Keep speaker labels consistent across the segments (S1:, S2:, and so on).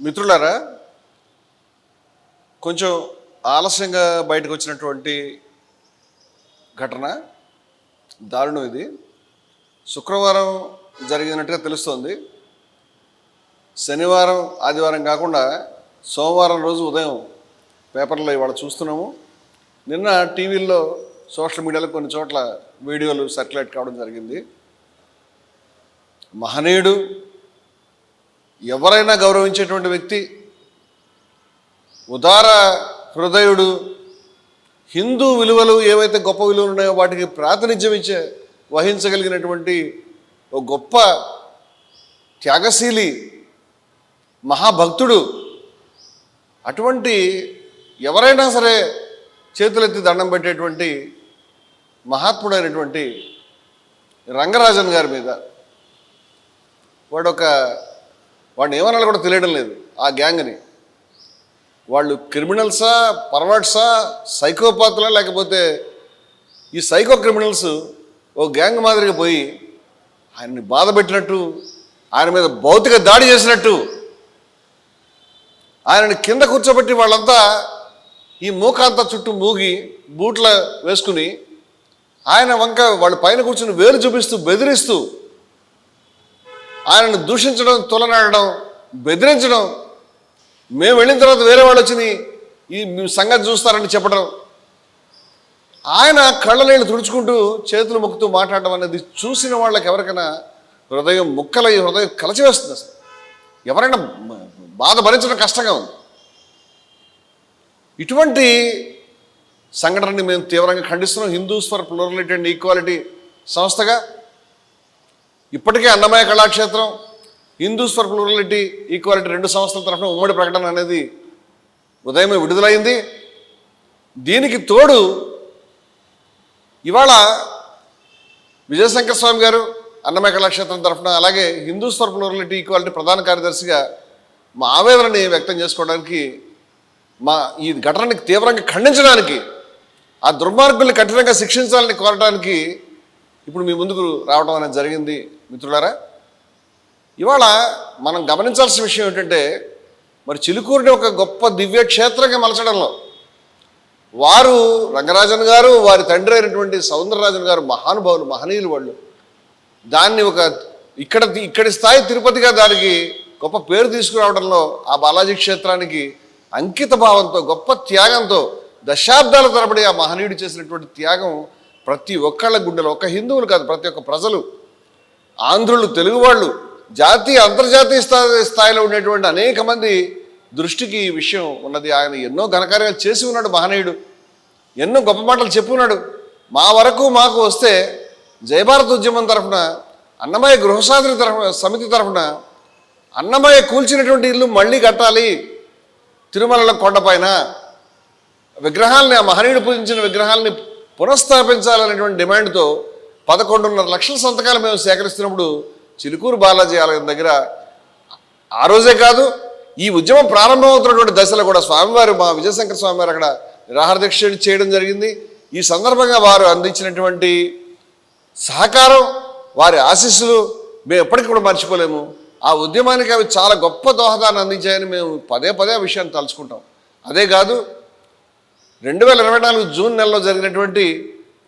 S1: మిత్రులారా, కొంచెం ఆలస్యంగా బయటకు వచ్చినటువంటి ఘటన, దారుణం ఇది. శుక్రవారం జరిగినట్టుగా తెలుస్తోంది. శనివారం ఆదివారం కాకుండా సోమవారం రోజు ఉదయం పేపర్లో ఇవాళ చూస్తున్నాము. నిన్న టీవీల్లో సోషల్ మీడియాలో కొన్ని చోట్ల వీడియోలు సర్క్యులేట్ కావడం జరిగింది. మహనీయుడు, ఎవరైనా గౌరవించేటువంటి వ్యక్తి, ఉదార హృదయుడు, హిందూ విలువలు ఏవైతే గొప్ప విలువలు ఉన్నాయో వాటికి ప్రాతినిధ్యం వహించగలిగినటువంటి ఒక గొప్ప త్యాగశీలి, మహాభక్తుడు. అటువంటి ఎవరైనా సరే చేతులెత్తి దండం పెట్టేటువంటి మహాత్ముడైనటువంటి రంగరాజన్ గారి మీద వాడిని ఏమనాలో కూడా తెలియడం లేదు. ఆ గ్యాంగ్ని వాళ్ళు క్రిమినల్సా, పర్వర్ట్సా, సైకోపాత్లా, లేకపోతే ఈ సైకో క్రిమినల్స్ ఓ గ్యాంగ్ మాదిరిగా పోయి ఆయన్ని బాధ పెట్టినట్టు, ఆయన మీద భౌతిక దాడి చేసినట్టు, ఆయనని కింద కూర్చోబెట్టి వాళ్ళంతా ఈ మూకాంతా చుట్టూ మూగి బూట్ల వేసుకుని ఆయన వంక వాళ్ళ పైన కూర్చుని వేలు చూపిస్తూ బెదిరిస్తూ ఆయనను దూషించడం, తొలనాడడం, బెదిరించడం, మేము వెళ్ళిన తర్వాత వేరే వాళ్ళు వచ్చి ఈ సంగతి చూస్తారని చెప్పడం, ఆయన కళ్ళ నీళ్ళు తుడుచుకుంటూ చేతులు మొక్కుతూ మాట్లాడడం అనేది చూసిన వాళ్ళకి ఎవరికైనా హృదయం ముక్కలై హృదయం కలచివేస్తుంది. అసలు ఎవరైనా బాధ భరించడం కష్టంగా ఉంది. ఇటువంటి సంఘటనని మేము తీవ్రంగా ఖండిస్తున్నాం. Hindus for plurality and equality సంస్థగా ఇప్పటికే Annamayya Kalakshetram, Hindus for plurality equality రెండు సంస్థల తరఫున ఉమ్మడి ప్రకటన అనేది ఉదయమే విడుదలైంది. దీనికి తోడు ఇవాళ విజయశంకర్ స్వామి గారు అన్నమయ్య కళాక్షేత్రం తరఫున, అలాగే హిందూస్ ఫర్ ప్లూరలిటీ ఈక్వాలిటీ ప్రధాన కార్యదర్శిగా మా ఆవేదనని వ్యక్తం చేసుకోవడానికి, ఈ ఘటనని తీవ్రంగా ఖండించడానికి, ఆ దుర్మార్గుల్ని కఠినంగా శిక్షించాలని కోరడానికి ఇప్పుడు మీ ముందుకు రావడం అనేది జరిగింది. మిత్రులారా, ఇవాళ మనం గమనించాల్సిన విషయం ఏంటంటే, మరి చిలుకూరుని ఒక గొప్ప దివ్యక్షేత్రంగా మలచడంలో వారు రంగరాజన్ గారు, వారి తండ్రి అయినటువంటి సౌందరరాజన్ గారు మహానుభావులు, మహనీయులు. వాళ్ళు దాన్ని ఇక్కడి స్థాయి తిరుపతిగా దానికి గొప్ప పేరు తీసుకురావడంలో, ఆ బాలాజీ క్షేత్రానికి అంకిత భావంతో, గొప్ప త్యాగంతో, దశాబ్దాల తరబడి ఆ మహనీయుడు చేసినటువంటి త్యాగం ప్రతి ఒక్కళ్ళ గుండెలో, ఒక్క హిందువులు కాదు, ప్రతి ఒక్క ప్రజలు, ఆంధ్రులు, తెలుగు వాళ్ళు, జాతీయ అంతర్జాతీయ స్థాయిలో ఉండేటువంటి అనేక మంది దృష్టికి ఈ విషయం ఉన్నది. ఆయన ఎన్నో ఘనకార్యాలు చేసి ఉన్నాడు మహనీయుడు, ఎన్నో గొప్ప మాటలు చెప్పి ఉన్నాడు. మా వరకు మాకు వస్తే జయభారత్ ఉద్యమం తరఫున, అన్నమయ్య గృహసాధన సమితి తరఫున అన్నమయ్య కూల్చినటువంటి ఇల్లు మళ్ళీ కట్టాలి, తిరుమలలో కొండపైన విగ్రహాలని, ఆ మహనీయుడు పూజించిన విగ్రహాలని పునఃస్థాపించాలనేటువంటి డిమాండ్తో 11.5 లక్షల సంతకాలు మేము సేకరిస్తున్నప్పుడు చిలుకూరు బాలాజీ ఆలయం దగ్గర ఆ రోజే కాదు, ఈ ఉద్యమం ప్రారంభమవుతున్నటువంటి దశలో కూడా స్వామివారు, మా విజయశంకర స్వామివారు అక్కడ నిరాహార దీక్ష చేయడం జరిగింది. ఈ సందర్భంగా వారు అందించినటువంటి సహకారం, వారి ఆశీస్సులు మేము ఎప్పటికీ కూడా మర్చిపోలేము. ఆ ఉద్యమానికి అవి చాలా గొప్ప దోహదాన్ని అందించాయని మేము పదే పదే ఆ విషయాన్ని తలుచుకుంటాం. అదే కాదు, 2024 జూన్ నెలలో జరిగినటువంటి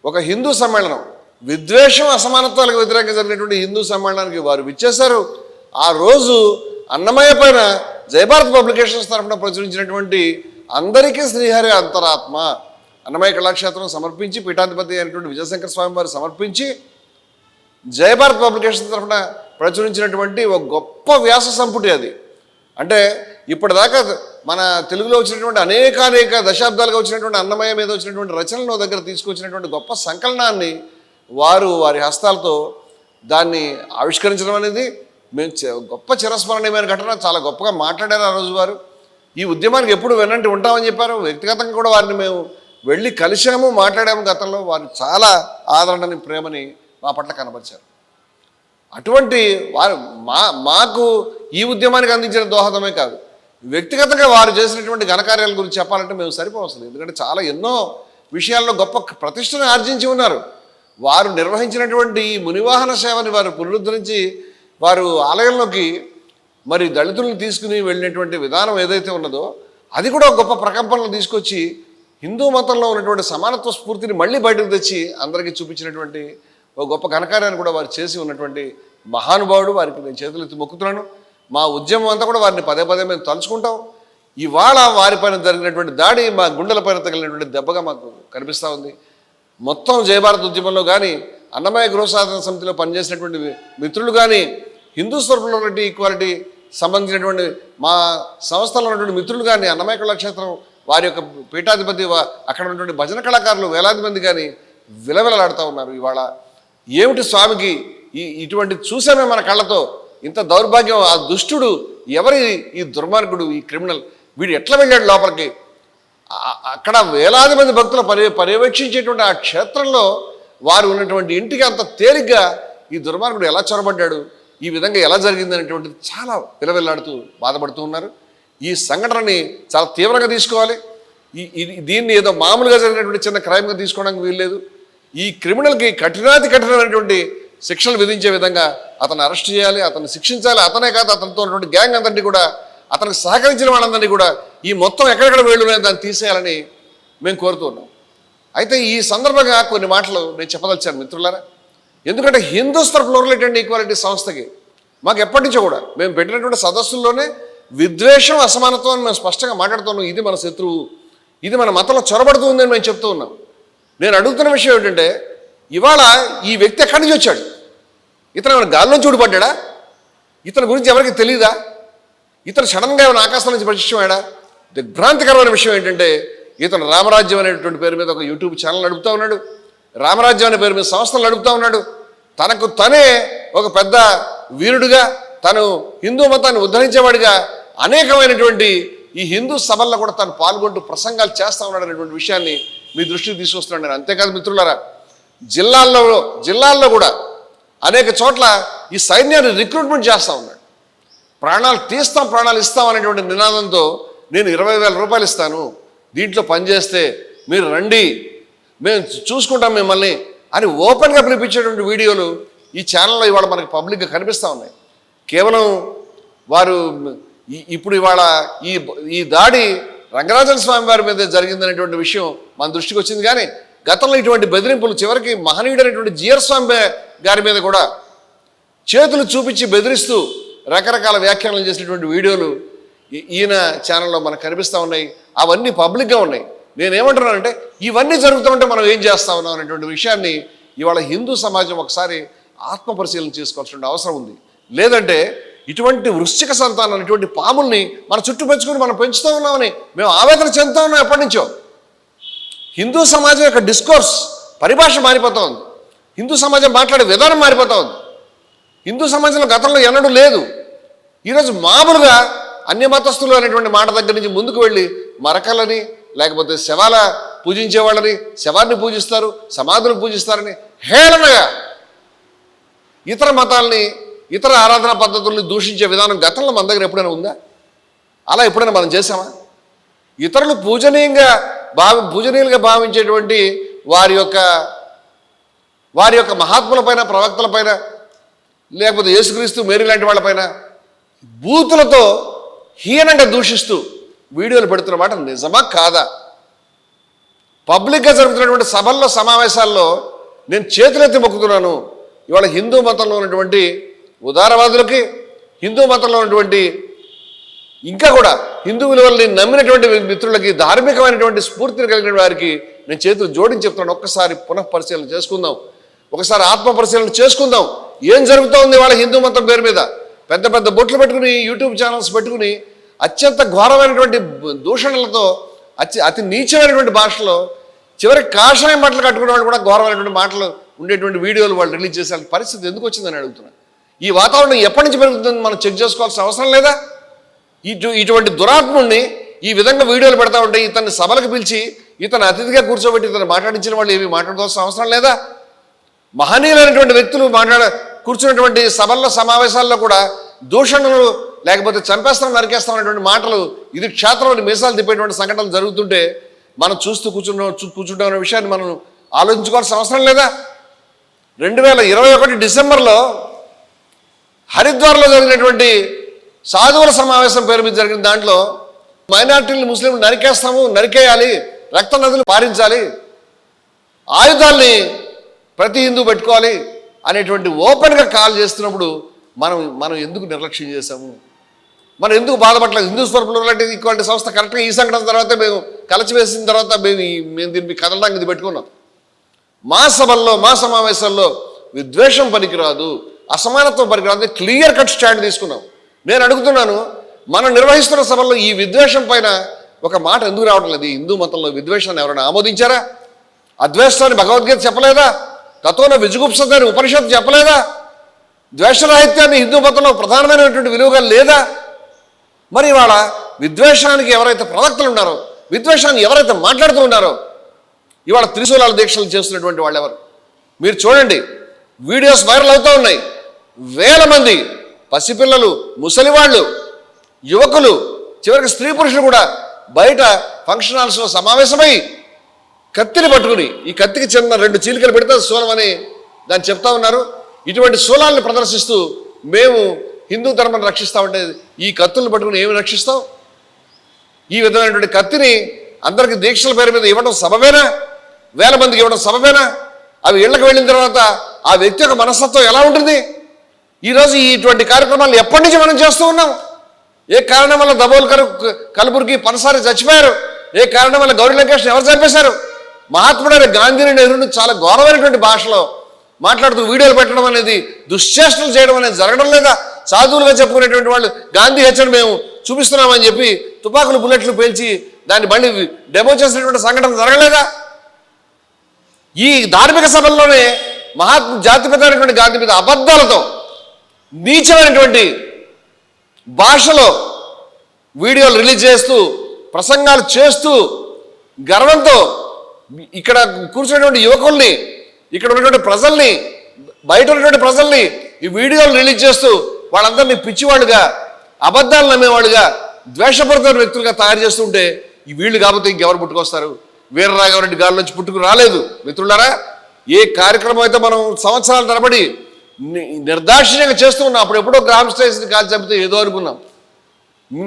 S1: ఒక హిందూ సమ్మేళనం, విద్వేషం, అసమానత్వాలకు వ్యతిరేకంగా జరిగినటువంటి హిందూ సమ్మేళనానికి వారు విచ్చేశారు. ఆ రోజు అన్నమయ్య పైన జయభారత్ పబ్లికేషన్స్ తరఫున ప్రచురించినటువంటి అందరికీ శ్రీహరి అంతరాత్మ అన్నమయ్య కళాక్షేత్రం సమర్పించి, పీఠాధిపతి అయినటువంటి విజయశంకర స్వామి వారు సమర్పించి, జయభారత్ పబ్లికేషన్స్ తరఫున ప్రచురించినటువంటి ఒక గొప్ప వ్యాస సంపుటి అది. అంటే ఇప్పటిదాకా మన తెలుగులో వచ్చినటువంటి అనేక దశాబ్దాలుగా వచ్చినటువంటి అన్నమయ్య మీద వచ్చినటువంటి రచనలను దగ్గర తీసుకొచ్చినటువంటి గొప్ప సంకలనాన్ని వారు వారి హస్తాలతో దాన్ని ఆవిష్కరించడం అనేది మేము గొప్ప చిరస్మరణీయమైన ఘటన. చాలా గొప్పగా మాట్లాడారు ఆ రోజు వారు. ఈ ఉద్యమానికి ఎప్పుడు వెన్నంటి ఉంటామని చెప్పారు. వ్యక్తిగతంగా కూడా వారిని మేము వెళ్ళి కలిసాము, మాట్లాడాము. గతంలో వారు చాలా ఆదరణని, ప్రేమని మా పట్ల కనబరిచారు. అటువంటి వారు మాకు ఈ ఉద్యమానికి అందించిన దోహదమే కాదు, వ్యక్తిగతంగా వారు చేసినటువంటి ఘనకార్యాల గురించి చెప్పాలంటే మేము సరిపోవస్తుంది. ఎందుకంటే చాలా ఎన్నో విషయాల్లో గొప్ప ప్రతిష్టను ఆర్జించి ఉన్నారు. వారు నిర్వహించినటువంటి ఈ మునివాహన సేవని వారు పునరుద్ధరించి వారు ఆలయంలోకి మరి దళితులను తీసుకుని వెళ్ళినటువంటి విధానం ఏదైతే ఉన్నదో అది కూడా ఒక గొప్ప ప్రకంపనలు తీసుకొచ్చి హిందూ మతంలో ఉన్నటువంటి సమానత్వ స్ఫూర్తిని మళ్ళీ బయటకు తెచ్చి అందరికీ చూపించినటువంటి ఒక గొప్ప ఘనకార్యాన్ని కూడా వారు చేసి ఉన్నటువంటి మహానుభావుడు. వారికి నేను చేతులెత్తి మొక్కుతున్నాను. మా ఉద్యమం అంతా కూడా వారిని పదే పదే మేము తలుచుకుంటాం. ఇవాళ వారిపైన జరిగినటువంటి దాడి మా గుండెల పైన తగిలినటువంటి దెబ్బగా మాకు కనిపిస్తూ ఉంది. మొత్తం జయభారత్ ఉద్యమంలో కానీ అన్నమయ్య గృహసాధన సమితిలో పనిచేసినటువంటి మిత్రులు కానీ హిందూ స్వరూపులటువంటి ఈక్వాలిటీ సంబంధించినటువంటి మా సంస్థలో ఉన్నటువంటి మిత్రులు కానీ అన్నమయ్య కళాక్షేత్రం వారి యొక్క పీఠాధిపతి అక్కడ ఉన్నటువంటి భజన కళాకారులు వేలాది మంది కానీ విలవిలలాడుతూ ఉన్నారు. ఇవాళ ఏమిటి స్వామికి ఇటువంటి చూసామే మన కళ్ళతో ఇంత దౌర్భాగ్యం. ఆ దుష్టుడు ఎవరి ఈ దుర్మార్గుడు ఈ క్రిమినల్ వీడు ఎట్లా వెళ్ళాడు లోపలికి? అక్కడ వేలాది మంది భక్తులు పర్యవేక్షించేటువంటి ఆ క్షేత్రంలో వారు ఉన్నటువంటి ఇంటికి అంత తేలిగ్గా ఈ దుర్మార్గుడు ఎలా చొరబడ్డాడు, ఈ విధంగా ఎలా జరిగింది అనేటువంటిది చాలా విలవిల్లాడుతూ బాధపడుతూ ఉన్నారు. ఈ సంఘటనని చాలా తీవ్రంగా తీసుకోవాలి. దీన్ని ఏదో మామూలుగా జరిగినటువంటి చిన్న క్రైమ్గా తీసుకోవడానికి వీల్లేదు. ఈ క్రిమినల్కి కఠినాతి కఠినమైనటువంటి శిక్షలు విధించే విధంగా అతను అరెస్ట్ చేయాలి, అతన్ని శిక్షించాలి. అతనే కాదు అతనితో ఉన్నటువంటి గ్యాంగ్ అందరినీ కూడా, అతనికి సహకరించిన వాళ్ళందరినీ కూడా ఈ మొత్తం ఎక్కడెక్కడ వేళ్ళునే దాన్ని తీసేయాలని మేము కోరుతున్నాం. అయితే ఈ సందర్భంగా కొన్ని మాటలు నేను చెప్పదలిచాను మిత్రులారా. ఎందుకంటే హిందూస్థర్ ప్లూరలిటీ అండ్ ఈక్వాలిటీ సంస్థకి మాకు ఎప్పటి నుంచో కూడా మేము పెట్టినటువంటి సదస్సుల్లోనే విద్వేషం అసమానత్వం అని మేము స్పష్టంగా మాట్లాడుతున్నాం. ఇది మన శత్రువు, ఇది మన మతంలో చొరబడుతూ ఉందని మేము చెప్తూ ఉన్నాం. నేను అడుగుతున్న విషయం ఏంటంటే ఇవాళ ఈ వ్యక్తి ఎక్కడి నుంచి వచ్చాడు? ఇతను ఏమైనా గాల్లో చూడబడ్డా? ఇతని గురించి ఎవరికి తెలియదా? ఇతను సడన్గా ఏమైనా ఆకాశం నుంచి ప్రత్యక్షమయ్యాడా? దిగ్భ్రాంతికరమైన విషయం ఏంటంటే ఇతను రామరాజ్యం అనేటువంటి పేరు మీద ఒక యూట్యూబ్ ఛానల్ నడుపుతూ ఉన్నాడు. రామరాజ్యం అనే పేరు మీద సంస్థలు నడుపుతూ ఉన్నాడు. తనకు తనే ఒక పెద్ద వీరుడుగా, తను హిందూ మతాన్ని ఉద్ధరించేవాడిగా అనేకమైనటువంటి ఈ హిందూ సభల్లో కూడా తను పాల్గొంటూ ప్రసంగాలు చేస్తూ ఉన్నాడు అనేటువంటి విషయాన్ని మీ దృష్టికి తీసుకొస్తున్నాను నేను. అంతేకాదు మిత్రులారా, జిల్లాల్లో కూడా అనేక చోట్ల ఈ సైన్యాన్ని రిక్రూట్మెంట్ చేస్తూ ఉన్నాడు. ప్రాణాలు తీస్తాం, ప్రాణాలు ఇస్తాం అనేటువంటి నినాదంతో నేను 20,000 రూపాయలు ఇస్తాను, దీంట్లో పనిచేస్తే మీరు రండి, మేము చూసుకుంటాం మిమ్మల్ని అని ఓపెన్గా పిలిపించేటువంటి వీడియోలు ఈ ఛానల్లో ఇవాళ మనకి పబ్లిక్గా కనిపిస్తూ ఉన్నాయి. కేవలం వారు ఇప్పుడు ఇవాళ ఈ దాడి రంగరాజన్ స్వామి వారి మీద జరిగిందనేటువంటి విషయం మన దృష్టికి వచ్చింది. కానీ గతంలో ఇటువంటి బెదిరింపులు చివరికి మహనీయుడైనటువంటి జిఆర్ స్వామి గారి మీద కూడా చేతులు చూపించి బెదిరిస్తూ రకరకాల వ్యాఖ్యానాలు చేసినటువంటి వీడియోలు ఈయన ఛానల్లో మనకు కనిపిస్తూ ఉన్నాయి. అవన్నీ పబ్లిక్గా ఉన్నాయి. నేనేమంటున్నానంటే ఇవన్నీ జరుగుతుంటే మనం ఏం చేస్తా ఉన్నాం అనేటువంటి విషయాన్ని ఇవాళ హిందూ సమాజం ఒకసారి ఆత్మపరిశీలన చేసుకోవాల్సిన అవసరం ఉంది. లేదంటే ఇటువంటి వృశ్చిక సంతానం ఇటువంటి పాముల్ని మన చుట్టూ పెంచుకొని మనం పెంచుతూ ఉన్నామని మేము ఆవేదన చెందుతూ ఉన్నాం ఎప్పటి నుంచో. హిందూ సమాజం యొక్క డిస్కోర్స్ పరిభాష మారిపోతూ ఉంది. హిందూ సమాజం మాట్లాడే విధానం మారిపోతూ ఉంది. హిందూ సమాజంలో గతంలో ఎన్నడూ లేదు. ఈరోజు మామూలుగా అన్యమతస్థులు అనేటువంటి మాట దగ్గర నుంచి ముందుకు వెళ్ళి మరకలని లేకపోతే శవాల పూజించేవాళ్ళని, శవాన్ని పూజిస్తారు, సమాధులు పూజిస్తారని హేళనగా ఇతర మతాల్ని, ఇతర ఆరాధనా పద్ధతుల్ని దూషించే విధానం గతంలో మన దగ్గర ఎప్పుడైనా ఉందా? అలా ఎప్పుడైనా మనం చేసామా? ఇతరులు పూజనీయులుగా భావించేటువంటి వారి యొక్క మహాత్ములపైన, ప్రవక్తలపైన, లేకపోతే యేసుక్రీస్తు, మేరీ లాంటి వాళ్ళపైన బూతులతో హీనంగా దూషిస్తూ వీడియోలు పెడుతున్న మాట నిజమా కాదా? పబ్లిక్గా జరుగుతున్నటువంటి సభల్లో, సమావేశాల్లో నేను చేతులెత్తి మొక్కుతున్నాను. ఇవాళ హిందూ మతంలో ఉన్నటువంటి ఉదారవాదులకి, హిందూ మతంలో ఉన్నటువంటి ఇంకా కూడా హిందూ విలువల్ని నమ్మినటువంటి మిత్రులకి, ధార్మికమైనటువంటి స్ఫూర్తిని కలిగిన వారికి నేను చేతులు జోడించి చెప్తున్నాను. ఒక్కసారి పునఃపరిశీలన చేసుకుందాం, ఒకసారి ఆత్మపరిశీలన చేసుకుందాం. ఏం జరుగుతూ ఉంది వాళ్ళ హిందూ మతం పేరు మీద? పెద్ద పెద్ద బొట్లు పెట్టుకుని, యూట్యూబ్ ఛానల్స్ పెట్టుకుని అత్యంత ఘోరమైనటువంటి దూషణలతో, అతి నీచమైనటువంటి భాషలో, చివరికి కాషాయం బట్టలు కట్టుకునే వాళ్ళు కూడా ఘోరమైనటువంటి మాటలు ఉండేటువంటి వీడియోలు వాళ్ళు రిలీజ్ చేసే పరిస్థితి ఎందుకు వచ్చిందని అడుగుతున్నాను. ఈ వాతావరణం ఎప్పటి నుంచి పెరుగుతుందని మనం చెక్ చేసుకోవాల్సిన అవసరం లేదా? ఇటువంటి దురాత్ముడిని ఈ విధంగా వీడియోలు పెడతా ఉంటే ఇతన్ని సభలకు పిలిచి ఇతను అతిథిగా కూర్చోబెట్టి ఇతను మాట్లాడించిన వాళ్ళు ఏమి మాట్లాడుకోవాల్సిన అవసరం లేదా? మహనీయులైనటువంటి వ్యక్తులు కూర్చున్నటువంటి సభల్లో, సమావేశాల్లో కూడా దూషణలు లేకపోతే చంపేస్తాం, నరికేస్తాం అనేటువంటి మాటలు, ఇది క్షేత్రంలో మీసాలు తిప్పేటువంటి సంఘటనలు జరుగుతుంటే మనం చూస్తూ కూర్చుంటాం అనే విషయాన్ని మనం ఆలోచించుకోవాల్సిన అవసరం లేదా? 2021 డిసెంబర్లో హరిద్వార్లో జరిగినటువంటి సాధువుల సమావేశం పేరు మీద జరిగిన దాంట్లో మైనార్టీలు ముస్లింలు నరికేస్తాము, నరికేయాలి, రక్త నదులు పారించాలి, ఆయుధాల్ని ప్రతి హిందూ పెట్టుకోవాలి అనేటువంటి ఓపెన్గా కాల్ చేస్తున్నప్పుడు మనం ఎందుకు నిర్లక్ష్యం చేశాము? మనం ఎందుకు బాధపడలేదు? హిందూ స్వరూపులు ఈక్వాలిటీ సంస్థ కరెక్ట్గా ఈ సంఘటన తర్వాత మేము కలచివేసిన తర్వాత మేము దీన్ని కదలడానికి ఇది పెట్టుకున్నాం. మా సభల్లో మా సమావేశాల్లో విద్వేషం పనికిరాదు, అసమానత్వం పనికిరాదు, క్లియర్ కట్ స్టాండ్ తీసుకున్నాం. నేను అడుగుతున్నాను, మనం నిర్వహిస్తున్న సభల్లో ఈ విద్వేషం పైన ఒక మాట ఎందుకు రావట్లేదు? హిందూ మతంలో విద్వేషాన్ని ఎవరైనా ఆమోదించారా? అద్వేషాన్ని భగవద్గీత చెప్పలేదా? తత్వన విజుగుప్సని ఉపనిషత్తు చెప్పలేదా? ద్వేషరాహిత్యాన్ని హిందూ మతంలో ప్రధానమైనటువంటి విలువగా లేదా? మరి ఇవాళ విద్వేషానికి ఎవరైతే ప్రవక్తలు ఉన్నారో, విద్వేషాన్ని ఎవరైతే మాట్లాడుతూ ఉన్నారో, ఇవాళ త్రిశూలాల దీక్షలు చేస్తున్నటువంటి వాళ్ళు ఎవరు? మీరు చూడండి, వీడియోస్ వైరల్ అవుతూ ఉన్నాయి. వేల మంది పసిపిల్లలు, ముసలివాళ్ళు, యువకులు, చివరికి స్త్రీ పురుషులు కూడా బయట ఫంక్షన్ హాల్స్లో సమావేశమై కత్తిని పట్టుకుని, ఈ కత్తికి చిన్న 2 చీలికలు పెడితే శూలం అని దాన్ని చెప్తా ఉన్నారు. ఇటువంటి శూలాలను ప్రదర్శిస్తూ మేము హిందూ ధర్మాన్ని రక్షిస్తామంటే ఈ కత్తులను పట్టుకుని ఏమి రక్షిస్తాం? ఈ విధమైనటువంటి కత్తిని అందరికీ దీక్షల పేరు మీద ఇవ్వడం సబబేనా? వేల మందికి ఇవ్వడం సబబేనా? అవి ఇళ్లకు వెళ్ళిన తర్వాత ఆ వ్యక్తి యొక్క మనస్తత్వం ఎలా ఉంటుంది? ఈరోజు ఇటువంటి కార్యక్రమాలు ఎప్పటి నుంచి మనం చేస్తూ ఉన్నాం? ఏ కారణం వల్ల దబోల్ కలబుర్గి పనసారి చచ్చిపోయారు? ఏ కారణం వల్ల గౌరీ లంకేష్ ఎవరు చంపేశారు? మహాత్ముడైన గాంధీని, నెహ్రూని చాలా గౌరవమైనటువంటి భాషలో మాట్లాడుతూ వీడియోలు పెట్టడం అనేది, దుశ్చేష్టలు చేయడం అనేది జరగడం లేదా? సాధువులుగా చెప్పుకునేటువంటి వాళ్ళు గాంధీ హత్యను మేము చూపిస్తున్నామని చెప్పి తుపాకులు, బుల్లెట్లు పేల్చి దాన్ని మళ్ళీ డెమో చేసినటువంటి సంఘటన జరగలేదా? ఈ ధార్మిక సభల్లోనే జాతిపిత అయినటువంటి గాంధీ మీద అబద్ధాలతో, నీచమైనటువంటి భాషలో వీడియోలు రిలీజ్ చేస్తూ, ప్రసంగాలు చేస్తూ, గర్వంతో ఇక్కడ కూర్చున్నటువంటి యువకుల్ని, ఇక్కడ ఉన్నటువంటి ప్రజల్ని, బయట ఉన్నటువంటి ప్రజల్ని ఈ వీడియోలు రిలీజ్ చేస్తూ వాళ్ళందరినీ పిచ్చివాళ్ళుగా, అబద్ధాలు నమ్మేవాళ్ళుగా, ద్వేషపూరితమైన వ్యక్తులుగా తయారు చేస్తుంటే ఈ వీళ్ళు కాకపోతే ఇంకెవరు పుట్టుకొస్తారు? వీరరాఘవరెడ్డి గారి నుంచి పుట్టుకు రాలేదు. మిత్రులారా, ఏ కార్యక్రమం అయితే మనం సంవత్సరాల తరబడి నిర్దాక్షిణ్యంగా చేస్తూ ఉన్నాం, అప్పుడు ఎప్పుడో గ్రామ స్టేషన్ కాల్ చంపితే ఏదో అనుకున్నాం.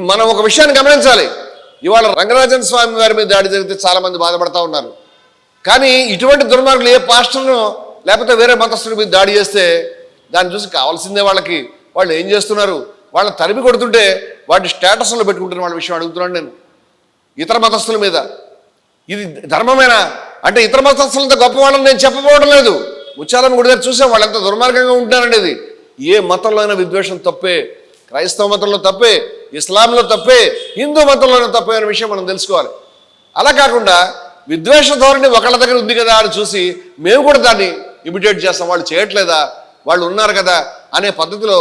S1: మనం ఒక విషయాన్ని గమనించాలి. ఇవాళ రంగరాజన్ స్వామి వారి మీద దాడి జరిగితే చాలామంది బాధపడతా ఉన్నారు. కానీ ఇటువంటి దుర్మార్గులు ఏ పాస్టర్ను లేకపోతే వేరే మతస్థుల మీద దాడి చేస్తే దాన్ని చూసి కావాల్సిందే వాళ్ళకి. వాళ్ళు ఏం చేస్తున్నారు? వాళ్ళని తరిమి కొడుతుంటే వాటి స్టేటస్లో పెట్టుకుంటున్న వాళ్ళ విషయం అడుగుతున్నాను నేను. ఇతర మతస్థుల మీద ఇది ధర్మమేనా అంటే, ఇతర మతస్థులంతా గొప్ప వాళ్ళని నేను చెప్పబోవడం లేదు. ముత్యాలమ్మ గుడి దగ్గర చూసాం వాళ్ళు ఎంత దుర్మార్గంగా ఉంటారనేది. ఏ మతంలో అయినా విద్వేషం తప్పే, క్రైస్తవ మతంలో తప్పే, ఇస్లాంలో తప్పే, హిందూ మతంలోనే తప్పే అనే విషయం మనం తెలుసుకోవాలి. అలా కాకుండా విద్వేష ధోరణి ఒకళ్ళ దగ్గర ఉంది కదా అని చూసి మేము కూడా దాన్ని ఇమిటేట్ చేస్తాం. వాళ్ళు చేయట్లేదా, వాళ్ళు ఉన్నారు కదా అనే పద్ధతిలో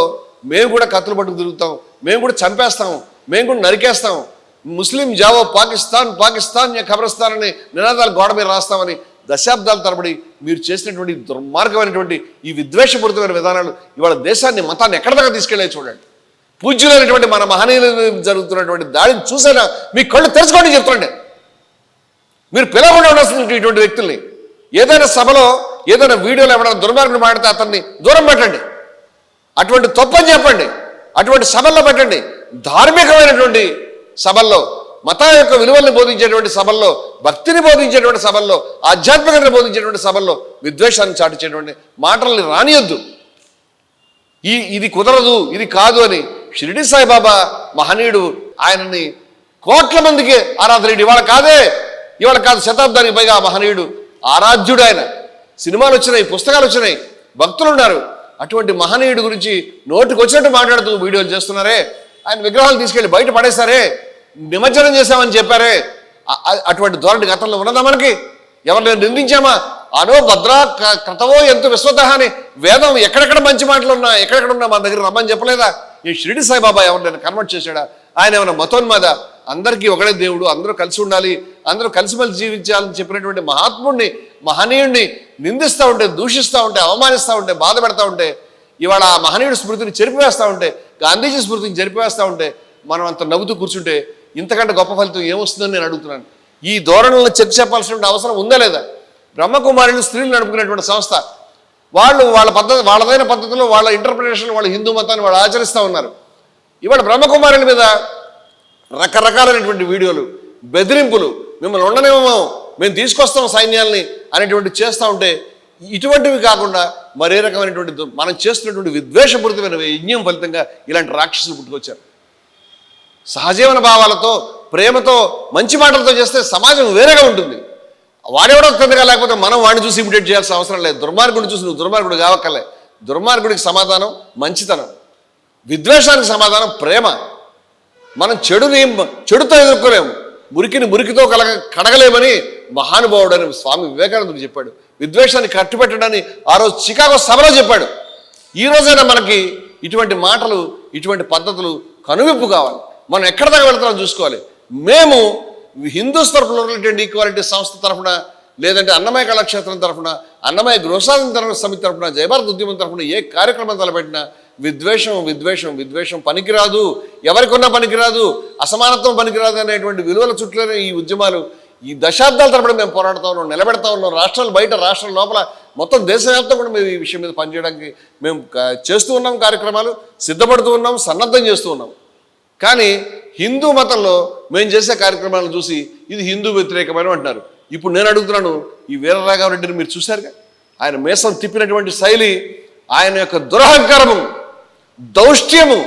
S1: మేము కూడా కత్తులు పట్టుకు తిరుగుతాం, మేము కూడా చంపేస్తాం, మేము కూడా నరికేస్తాం, ముస్లిం జావో పాకిస్తాన్, పాకిస్తాన్ ఖబరస్థాన్ అని నినాదాలు గోడ మీద రాస్తామని దశాబ్దాల తరబడి మీరు చేసినటువంటి దుర్మార్గమైనటువంటి ఈ విద్వేషపూరితమైన విధానాలు ఇవాళ దేశాన్ని, మతాన్ని ఎక్కడ దాకా తీసుకెళ్ళే చూడండి. పూజ్యులైనటువంటి మన మహనీయుల జరుగుతున్నటువంటి దాడిని చూసైనా మీ కళ్ళు తెరుచుకోండి చెప్తుండే. మీరు పిలవకుండా ఉండాల్సిన ఇటువంటి వ్యక్తుల్ని ఏదైనా సభలో ఏదైనా వీడియోలో ఎవరైనా దుర్మార్గులు మాడితే అతన్ని దూరం పెట్టండి, అటువంటి తప్పని చెప్పండి, అటువంటి సభల్లో పెట్టండి. ధార్మికమైనటువంటి సభల్లో, మతం యొక్క విలువల్ని బోధించేటువంటి సభల్లో, భక్తిని బోధించేటువంటి సభల్లో, ఆధ్యాత్మికతను బోధించేటువంటి సభల్లో విద్వేషాన్ని చాటించేటువంటి మాటల్ని రానియొద్దు. ఇది కుదరదు, ఇది కాదు అని షిరిడి సాయిబాబా మహనీయుడు, ఆయనని కోట్ల మందికి ఆరాధనీయుడు. ఇవాళ కాదు శతాబ్దానికి పైగా మహనీయుడు, ఆరాధ్యుడు ఆయన. సినిమాలు వచ్చినాయి, పుస్తకాలు వచ్చినాయి, భక్తులు ఉన్నారు. అటువంటి మహనీయుడు గురించి నోటికి వచ్చినట్టు మాట్లాడుతూ వీడియోలు చేస్తున్నారే, ఆయన విగ్రహాలు తీసుకెళ్ళి బయట పడేశారే, నిమజ్జనం చేశామని చెప్పారే, అటువంటి ధోరణి గతంలో ఉన్నదా మనకి? ఎవరిని నిందించామా? అనో భద్రా క్రతవో ఎంత విశ్వతః అని వేదం ఎక్కడెక్కడ మంచి మాటలు ఉన్నా, ఎక్కడెక్కడ ఉన్నా మన దగ్గర రమ్మని చెప్పలేదా? ఈ షిరిడి సాయిబాబా ఎవరినైనా కన్వర్ట్ చేశాడా? ఆయన ఏమైనా మతోన్మాద? అందరికీ ఒకడే దేవుడు, అందరూ కలిసి ఉండాలి, అందరూ కలిసిమెలిసి జీవించాలని చెప్పినటువంటి మహాత్ముడిని, మహనీయుడిని నిందిస్తూ ఉంటే, దూషిస్తూ ఉంటే, అవమానిస్తూ ఉంటే, బాధ పెడతా ఉంటే, ఇవాళ ఆ మహనీయుడి స్మృతిని చెరిపివేస్తూ ఉంటే, గాంధీజీ స్మృతిని చెరిపివేస్తూ ఉంటే, మనం అంత నవ్వుతూ కూర్చుంటే ఇంతకంటే గొప్ప ఫలితం ఏమొస్తుందని నేను అడుగుతున్నాను. ఈ ధోరణులను చెప్పాల్సిన అవసరం ఉందా లేదా? బ్రహ్మకుమారిని స్త్రీలు నడుపుకునేటువంటి సంస్థ, వాళ్ళు వాళ్ళ పద్ధతి, వాళ్ళదైన పద్ధతిలో వాళ్ళ ఇంటర్ప్రిటేషన్, వాళ్ళ హిందూ మతాన్ని వాళ్ళు ఆచరిస్తూ ఉన్నారు. ఇవాళ బ్రహ్మకుమారుల మీద రకరకాలైనటువంటి వీడియోలు, బెదిరింపులు, మిమ్మల్ని ఉండనేమో, మేము తీసుకొస్తాం సైన్యాల్ని అనేటువంటి చేస్తూ ఉంటే, ఇటువంటివి కాకుండా మరే రకమైనటువంటి మనం చేస్తున్నటువంటి విద్వేషపూరితమైన యజ్ఞం ఫలితంగా ఇలాంటి రాక్షసులు పుట్టుకొచ్చారు. సహజీవన భావాలతో, ప్రేమతో, మంచి మాటలతో చేస్తే సమాజం వేరేగా ఉంటుంది. వాడెవడో తండ్రిగా లేకపోతే మనం వాడిని చూసి ఇమిటేట్ చేయాల్సిన అవసరం లేదు. దుర్మార్గుడిని చూసి నువ్వు దుర్మార్గుడు కావక్కర్లే. దుర్మార్గుడికి సమాధానం మంచితనం, విద్వేషానికి సమాధానం ప్రేమ. మనం చెడుతో ఎదుర్కోలేము, మురికితో కడగలేమని మహానుభావుడని స్వామి వివేకానందుడు చెప్పాడు. విద్వేషాన్ని కట్టుబెట్టడాన్ని ఆ రోజు చికాగో సభలో చెప్పాడు. ఈ రోజైనా మనకి ఇటువంటి మాటలు, ఇటువంటి పద్ధతులు కనువిప్పు కావాలి. మనం ఎక్కడ దాకా వెళ్తామో చూసుకోవాలి. మేము హిందూస్ ప్లూరలిటీ అండ్ ఈక్వాలిటీ సంస్థ తరఫున, లేదంటే అన్నమయ్య కళాక్షేత్రం తరఫున, అన్నమయ్య గృహసాధన సమితి తరఫున, జయభారత్ ఉద్యమం తరఫున ఏ కార్యక్రమం తలపెట్టినా విద్వేషం పనికిరాదు, ఎవరికొన్నా పనికిరాదు, అసమానత్వం పనికిరాదు అనేటువంటి విలువల చుట్టూనే ఈ ఉద్యమాలు ఈ దశాబ్దాల తరబడి మేము పోరాడుతూ ఉన్నాం, నిలబెడతా ఉన్నాం. రాష్ట్రాలు బయట, రాష్ట్రాల లోపల, మొత్తం దేశవ్యాప్తంగా కూడా మేము ఈ విషయం మీద పనిచేయడానికి మేము చేస్తూ ఉన్నాం. కార్యక్రమాలు సిద్ధపడుతూ ఉన్నాం, సన్నద్ధం చేస్తూ ఉన్నాం. కానీ హిందూ మతంలో మేము చేసే కార్యక్రమాలను చూసి ఇది హిందూ వ్యతిరేకమైన అంటున్నారు. ఇప్పుడు నేను అడుగుతున్నాను, ఈ వీరరాఘవరెడ్డిని మీరు చూశారుగా, ఆయన మీసం తిప్పినటువంటి శైలి, ఆయన యొక్క దురహంకారము, దౌష్ట్యము,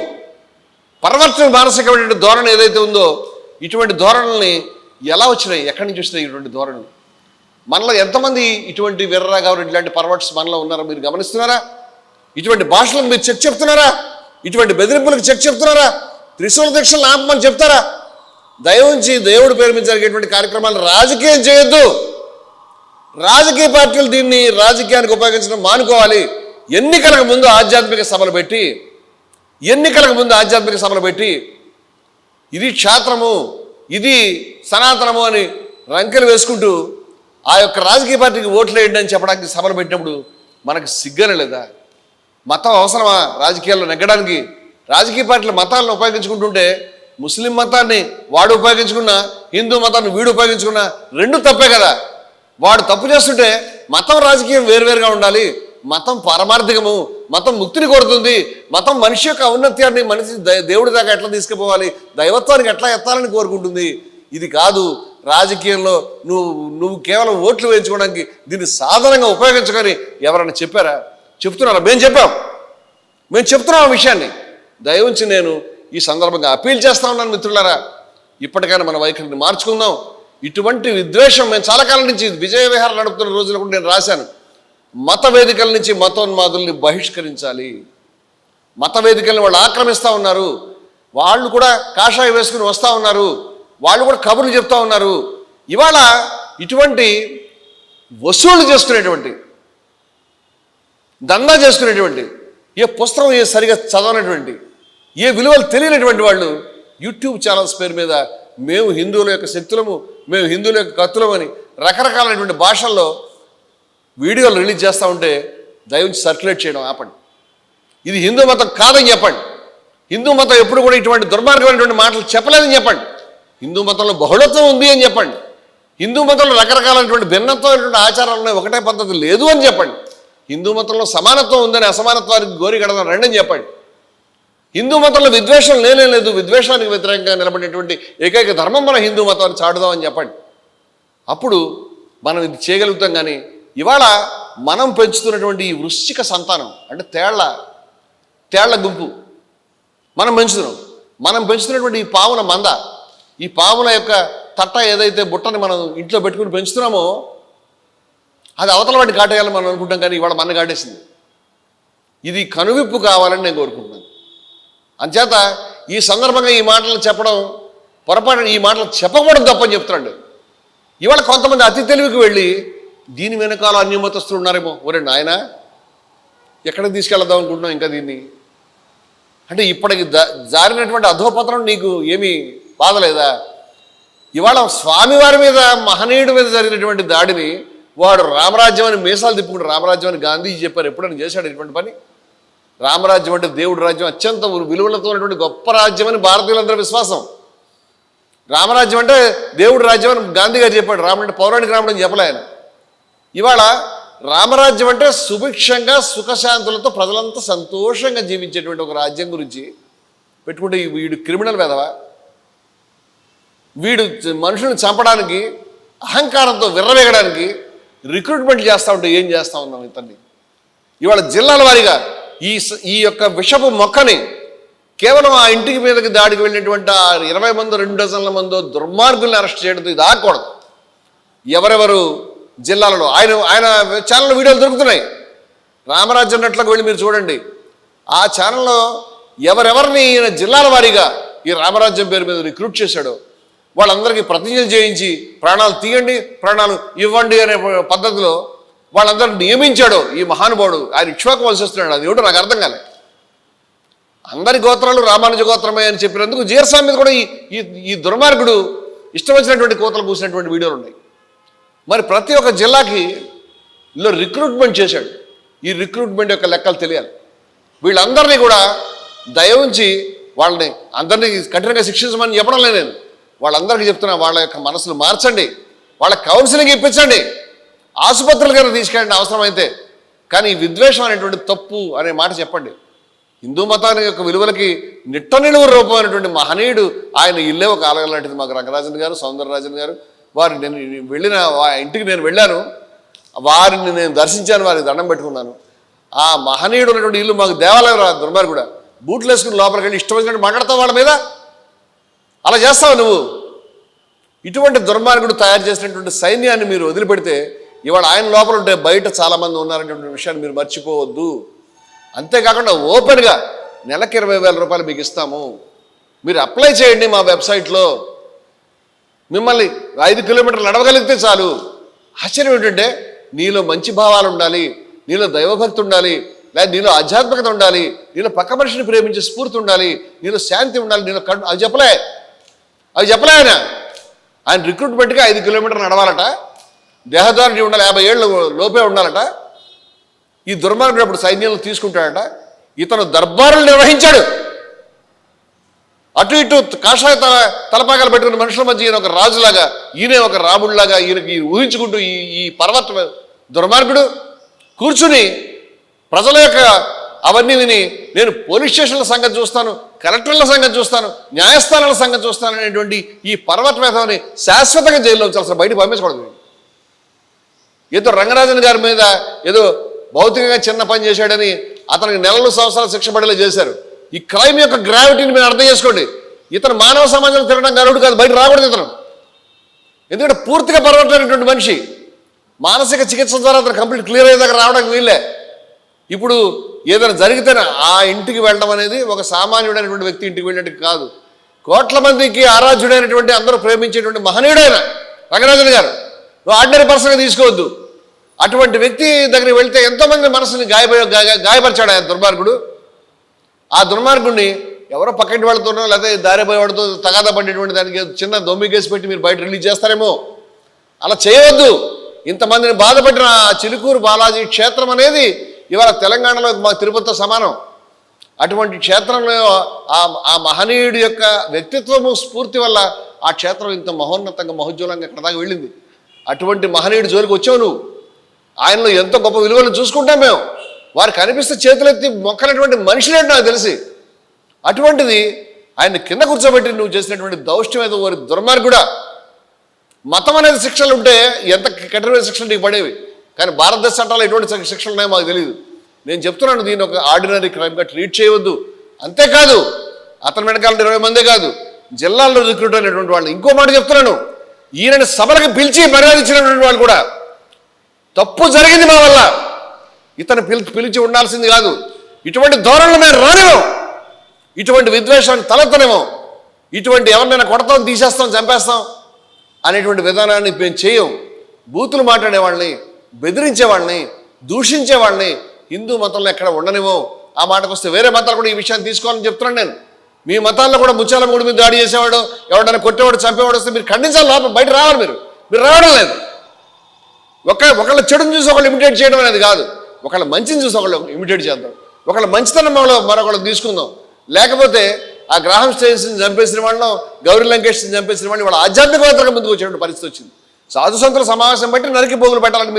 S1: పరవర్తన మానసికమైనటువంటి ధోరణి ఏదైతే ఉందో, ఇటువంటి ధోరణుల్ని ఎలా వచ్చినాయి, ఎక్కడి నుంచి వచ్చినాయి ఇటువంటి ధోరణులు? మనలో ఎంతమంది ఇటువంటి వీరరాఘవరెడ్డి లాంటి పర్వర్ట్స్ మనలో ఉన్నారో మీరు గమనిస్తున్నారా? ఇటువంటి భాషలకు మీరు చెక్ చెప్తున్నారా? ఇటువంటి బెదిరింపులకు చెక్ చెప్తున్నారా? త్రిశూల దీక్షలను ఆపమని చెప్తారా? దయవుంచి దేవుడి పేరు మీద జరిగేటువంటి కార్యక్రమాలు రాజకీయం చేయొద్దు. రాజకీయ పార్టీలు దీన్ని రాజకీయానికి ఉపయోగించడం మానుకోవాలి. ఎన్నికలకు ముందు ఆధ్యాత్మిక సభలు పెట్టి ఇది క్షేత్రము, ఇది సనాతనము అని రంకెలు వేసుకుంటూ ఆ యొక్క రాజకీయ పార్టీకి ఓట్లు వేయండి అని చెప్పడానికి సభలు పెట్టినప్పుడు మనకు సిగ్గనే లేదా? మతం అవసరమా రాజకీయాల్లో నెగ్గడానికి? రాజకీయ పార్టీలు మతాలను ఉపయోగించుకుంటుంటే, ముస్లిం మతాన్ని వాడు ఉపయోగించుకున్నా, హిందూ మతాన్ని వీడు ఉపయోగించుకున్నా రెండు తప్పే కదా. వాడు తప్పు చేస్తుంటే మతం రాజకీయం వేరువేరుగా ఉండాలి. మతం పారమార్థికము, మతం ముక్తిని కోరుతుంది. మతం మనిషి యొక్క ఔన్నత్యాన్ని, మనిషి దేవుడి దాకా ఎట్లా తీసుకుపోవాలి, దైవత్వానికి ఎట్లా ఎత్తాలని కోరుకుంటుంది. ఇది కాదు. రాజకీయంలో నువ్వు కేవలం ఓట్లు వేయించుకోవడానికి దీన్ని సాధనంగా ఉపయోగించుకొని ఎవరైనా చెప్పారా? చెప్తున్నారా? మేము చెప్తున్నాం ఆ విషయాన్ని. దయవుంచి నేను ఈ సందర్భంగా అప్పీల్ చేస్తా ఉన్నాను, మిత్రులారా, ఇప్పటికైనా మన వైఖరిని మార్చుకుందాం. ఇటువంటి విద్వేషం మేము చాలా కాలం నుంచి విజయ విహారం నడుపుతున్న రోజులు కూడా నేను రాశాను. మత వేదికల నుంచి మతోన్మాదుల్ని బహిష్కరించాలి. మత వేదికల్ని వాళ్ళు ఆక్రమిస్తూ ఉన్నారు. వాళ్ళు కూడా కాషాయం వేసుకుని వస్తూ ఉన్నారు. వాళ్ళు కూడా కబుర్లు చెప్తా ఉన్నారు. ఇవాళ ఇటువంటి వసూళ్లు చేసుకునేటువంటి, దందా చేసుకునేటువంటి, ఏ పుస్తకం సరిగా చదవనటువంటి, ఏ విలువలు తెలియనటువంటి వాళ్ళు యూట్యూబ్ ఛానల్స్ పేరు మీద మేము హిందువుల యొక్క శక్తులము, మేము హిందువుల యొక్క కత్తులమని రకరకాలైనటువంటి భాషల్లో వీడియోలు రిలీజ్ చేస్తూ ఉంటే దయవుంచి సర్క్యులేట్ చేయడం ఆపండి. ఇది హిందూ మతం కాదని చెప్పండి. హిందూ మతం ఎప్పుడు కూడా ఇటువంటి దుర్మార్గమైనటువంటి మాటలు చెప్పలేదని చెప్పండి. హిందూ మతంలో బహుళత్వం ఉంది అని చెప్పండి. హిందూ మతంలో రకరకాలైనటువంటి భిన్నత్వమైనటువంటి ఆచారాలు ఉన్నాయి, ఒకటే పద్ధతి లేదు అని చెప్పండి. హిందూ మతంలో సమానత్వం ఉందని, అసమానత్వానికి గోరి కడదాం రండి అని చెప్పండి. హిందూ మతంలో విద్వేషం లేదు, విద్వేషానికి వ్యతిరేకంగా నిలబడేటువంటి ఏకైక ధర్మం మన హిందూ మతాన్ని చాటుదామని చెప్పండి. అప్పుడు మనం ఇది చేయగలుగుతాం. కానీ ఇవాళ మనం పెంచుతున్నటువంటి ఈ వృశ్చిక సంతానం, అంటే తేళ్ల గుంపు మనం పెంచుతున్నటువంటి ఈ పాముల మంద, ఈ పాముల యొక్క తట్ట ఏదైతే బుట్టని మనం ఇంట్లో పెట్టుకుని పెంచుతున్నామో అది అవతల వాటిని కాటేయాలని మనం అనుకుంటాం. కానీ ఇవాళ మన కాటేసింది. ఇది కనువిప్పు కావాలని నేను కోరుకుంటున్నాను. అంచేత ఈ సందర్భంగా ఈ మాటలు చెప్పడం పొరపాటు, ఈ మాటలు చెప్పకూడదు తప్పని చెప్తున్నాడు. ఇవాళ కొంతమంది అతి తెలివికి వెళ్ళి దీని వెనకాల అన్యమతస్తులు ఉన్నారేమో, ఒరే నాయన ఎక్కడికి తీసుకెళ్దాం అనుకుంటున్నాం ఇంకా దీన్ని అంటే ఇప్పటికి జారినటువంటి అధోపతనం నీకు ఏమీ బాధ లేదా? ఇవాళ స్వామివారి మీద, మహనీయుడి మీద జరిగినటువంటి దాడిని వాడు రామరాజ్యం అని మీసాలు తిప్పుకుంటాడు. రామరాజ్యం అని గాంధీజీ చెప్పారు. ఎప్పుడైనా చేశాడు ఇటువంటి పని? రామరాజ్యం అంటే దేవుడి రాజ్యం, అత్యంత విలువలతో ఉన్నటువంటి గొప్ప రాజ్యం అని భారతీయులందరూ విశ్వాసం. రామరాజ్యం అంటే దేవుడి రాజ్యం అని గాంధీ గారు చెప్పాడు. రాముడు అంటే పౌరాణిక రాముడు అని చెప్పలే ఆయన. ఇవాళ రామరాజ్యం అంటే సుభిక్షంగా సుఖశాంతులతో ప్రజలంతా సంతోషంగా జీవించేటువంటి ఒక రాజ్యం గురించి పెట్టుకుంటే వీడు క్రిమినల్ వెధవా, వీడు మనుషులను చంపడానికి అహంకారంతో విర్రవేగడానికి రిక్రూట్మెంట్ చేస్తూ ఉంటే ఏం చేస్తూ ఉన్నాం ఇతన్ని. ఇవాళ జిల్లాల వారీగా ఈ యొక్క విషపు మొక్కని కేవలం ఆ ఇంటికి మీదకి దాడికి వెళ్ళినటువంటి ఆ 20 మందో 2 డజన్ల మందో దుర్మార్గుల్ని అరెస్ట్ చేయడంతో ఇది ఆగకూడదు. ఎవరెవరు జిల్లాలలో ఆయన ఛానల్లో వీడియోలు దొరుకుతున్నాయి. రామరాజ్యం నెట్లకు వెళ్ళి మీరు చూడండి. ఆ ఛానల్లో ఎవరెవరిని ఈయన జిల్లాల వారీగా ఈ రామరాజ్యం పేరు మీద రిక్రూట్ చేశాడో వాళ్ళందరికీ ప్రతిజ్ఞలు చేయించి ప్రాణాలు తీయండి, ప్రాణాలు ఇవ్వండి అనే పద్ధతిలో వాళ్ళందరినీ నియమించాడో ఈ మహానుభావుడు. ఆయన ఇక్ష్వాకు వంశిస్తున్నాడు. అది ఏమిటో నాకు అర్థం కాలే. అందరి గోత్రాలు రామానుజ గోత్రమే అని చెప్పినందుకు జీరస్వామి మీద కూడా ఈ దుర్మార్గుడు ఇష్టం వచ్చినటువంటి కోతలు కూసినటువంటి వీడియోలు ఉన్నాయి. మరి ప్రతి ఒక్క జిల్లాకి ఇలా రిక్రూట్మెంట్ చేశాడు. ఈ రిక్రూట్మెంట్ యొక్క లెక్కలు తెలియాలి. వీళ్ళందరినీ కూడా దయ ఉంచి వాళ్ళని అందరినీ కఠినంగా శిక్షించమని చెప్పడం లేదు నేను. వాళ్ళందరికీ చెప్తున్నా, వాళ్ళ యొక్క మనసులు మార్చండి, వాళ్ళ కౌన్సిలింగ్ ఇప్పించండి, ఆసుపత్రులకైనా తీసుకెళ్ళండి అవసరమైతే. కానీ ఈ విద్వేషం అనేటువంటి తప్పు అనే మాట చెప్పండి. హిందూ మతాన్ని యొక్క విలువలకి నిట్ట నిలువు రూపమైనటువంటి మహనీయుడు ఆయన ఇల్లే ఒక ఆలయం లాంటిది. మాకు రంగరాజన్ గారు, సౌందరరాజన్ గారు వారు నేను వెళ్ళిన ఇంటికి నేను వెళ్ళాను, వారిని నేను దర్శించాను, వారికి దండం పెట్టుకున్నాను. ఆ మహనీయుడు ఉన్నటువంటి ఇల్లు మాకు దేవాలయం రా దుర్మార్గుడా. బూట్లు వేసుకుని లోపలికి వెళ్ళి ఇష్టం వచ్చినట్టు మాట్లాడతావు వాళ్ళ మీద. అలా చేస్తావు నువ్వు. ఇటువంటి దుర్మార్గుడు తయారు చేసినటువంటి సైన్యాన్ని మీరు వదిలిపెడితే ఇవాళ ఆయన లోపల ఉంటే బయట చాలామంది ఉన్నారనేటువంటి విషయాన్ని మీరు మర్చిపోవద్దు. అంతేకాకుండా ఓపెన్గా నెలకి 20,000 రూపాయలు మీకు ఇస్తాము, మీరు అప్లై చేయండి మా వెబ్సైట్లో. మిమ్మల్ని 5 కిలోమీటర్లు నడవగలిగితే చాలు. ఆశ్చర్యం ఏంటంటే నీలో మంచి భావాలు ఉండాలి, నీలో దైవభక్తి ఉండాలి, లేదా నీలో ఆధ్యాత్మికత ఉండాలి, నీలో పక్క మనిషిని ప్రేమించే స్ఫూర్తి ఉండాలి, నీలో శాంతి ఉండాలి, నీలో అవి చెప్పలే ఆయన రిక్రూట్మెంట్గా 5 కిలోమీటర్లు నడవాలట, దేహదారుడి ఉండాలి, 50 ఏళ్ళు లోపే ఉండాలట. ఈ దుర్మార్గుడు అప్పుడు సైన్యంలో తీసుకుంటాడట. ఇతను దర్బారులు నిర్వహించాడు. అటు ఇటు కాషాయ తలపాకాలు పెట్టుకున్న మనుషుల మధ్య ఈయన ఒక రాజులాగా, ఈయనే ఒక రాముడిలాగా ఈయనకి ఊహించుకుంటూ ఈ పర్వత దుర్మార్గుడు కూర్చుని ప్రజల యొక్క అవన్నీ విని నేను పోలీస్ స్టేషన్ల సంగతి చూస్తాను, కలెక్టర్ల సంగతి చూస్తాను, న్యాయస్థానాల సంగతి చూస్తాను అనేటువంటి ఈ పర్వత మేధావిని శాశ్వతంగా జైల్లో ఉంచాలి. అసలు బయటకు పంపించకూడదు. ఏదో రంగరాజన్ గారి మీద ఏదో భౌతికంగా చిన్న పని చేశాడని అతనికి నెలలు సంవత్సరాలు శిక్ష పడేలా చేశారు. ఈ క్రైమ్ యొక్క గ్రావిటీని మీరు అర్థం చేసుకోండి. ఇతను మానవ సమాజంలో తిరగడం గరుడు కాదు, బయట రాకూడదు ఇతను. ఎందుకంటే పూర్తిగా పరవటైనటువంటి మనిషి. మానసిక చికిత్స ద్వారా అతను కంప్లీట్ క్లియర్ అయ్యే దగ్గర రావడానికి వీళ్ళే. ఇప్పుడు ఏదైనా జరిగితేనే ఆ ఇంటికి వెళ్ళడం అనేది ఒక సామాన్యుడైనటువంటి వ్యక్తి ఇంటికి వెళ్ళినట్టు కాదు. కోట్ల మందికి ఆరాధ్యుడైనటువంటి అందరూ ప్రేమించేటువంటి మహనీయుడైన రంగరాజన్ గారు నువ్వు ఆర్డినరీ పర్సన్గా తీసుకోవద్దు. అటువంటి వ్యక్తి దగ్గరికి వెళ్తే ఎంతోమంది మనసుని గాయపరిచాడు ఆయన దుర్మార్గుడు. ఆ దుర్మార్గుడిని ఎవరో పక్కటి వాళ్ళతోనో లేకపోతే దారి పోయేవాడితో తగాదా పడేటువంటి దానికి చిన్న దొమ్మికేసి పెట్టి మీరు బయట రిలీజ్ చేస్తారేమో. అలా చేయవద్దు. ఇంతమందిని బాధపెట్టిన ఆ చిలుకూరు బాలాజీ క్షేత్రం అనేది ఇవాళ తెలంగాణలో మా తిరుపతితో సమానం. అటువంటి క్షేత్రంలో ఆ మహనీయుడి యొక్క వ్యక్తిత్వము స్ఫూర్తి వల్ల ఆ క్షేత్రం ఇంత మహోన్నతంగా మహోజ్వలంగా ఎక్కడ దాకా వెళ్ళింది. అటువంటి మహనీయుడి జోలికి వచ్చావు నువ్వు. ఆయనలో ఎంతో గొప్ప విలువలు చూసుకుంటాం మేము. వారు కనిపిస్తే చేతులెత్తి మొక్కనటువంటి మనుషులేంటి నాకు తెలిసి. అటువంటిది ఆయన కింద కూర్చోబెట్టి నువ్వు చేసినటువంటి దౌష్ట్యం ఏదో వారి దుర్మార్గుడా. మతం అనేది శిక్షలు ఉంటే ఎంత కఠినమైన శిక్షలు నీకు పడేవి. కానీ భారతదేశ చట్టాలు ఎటువంటి శిక్షలు ఉన్నాయో మాకు తెలియదు. నేను చెప్తున్నాను, దీన్ని ఒక ఆర్డినరీ క్రైమ్గా ట్రీట్ చేయవద్దు. అంతేకాదు అతని వెనకాల 20 మందే కాదు, జిల్లాల్లో రిక్రూట్ అయినటువంటి వాళ్ళు. ఇంకో మాట చెప్తున్నాను, ఈయనని సభలకు పిలిచి మర్యాద ఇచ్చినటువంటి వాళ్ళు కూడా తప్పు జరిగింది మా వల్ల, ఇతను పిలిచి ఉండాల్సింది కాదు. ఇటువంటి ధోరణులు మేము రానేమో, ఇటువంటి విద్వేషాన్ని తలెత్తనేమో, ఇటువంటి ఎవరినైనా కొడతాం, తీసేస్తాం, చంపేస్తాం అనేటువంటి విధానాన్ని మేము చేయం. బూతులు మాట్లాడే వాళ్ళని, బెదిరించే వాళ్ళని, దూషించే వాళ్ళని హిందూ మతంలో ఎక్కడ ఉండనేమో. ఆ మాటకు వస్తే వేరే మతాలు కూడా ఈ విషయాన్ని తీసుకోవాలని చెప్తున్నాను నేను. మీ మతాల్లో కూడా ముత్యాలమ్మ మీద దాడి చేసేవాడు, ఎవడైనా కొట్టేవాడు, చంపేవాడు వస్తే మీరు ఖండించాలి. లోపల బయట రావాలి. మీరు రావడం లేదు. ఒకళ్ళ చెడుని చూసి ఒకళ్ళు ఇమిటేట్ చేయడం అనేది కాదు. ఒకళ్ళ మంచిని చూసి ఒకళ్ళు ఇమిటేట్ చేద్దాం. ఒకళ్ళ మంచితనం మరొకళ్ళు తీసుకుందాం. లేకపోతే ఆ గ్రాహం స్టేషన్ని చంపేసిన వాళ్ళం, గౌరీ లంకేష్ని చంపేసిన వాళ్ళని వాళ్ళ ఆధ్యాత్మికవేత్తగా ముందుకు వచ్చేటువంటి పరిస్థితి వచ్చింది. సాధు సంతుల సమావేశం బట్టి నరికి పోగులు పెట్టాలని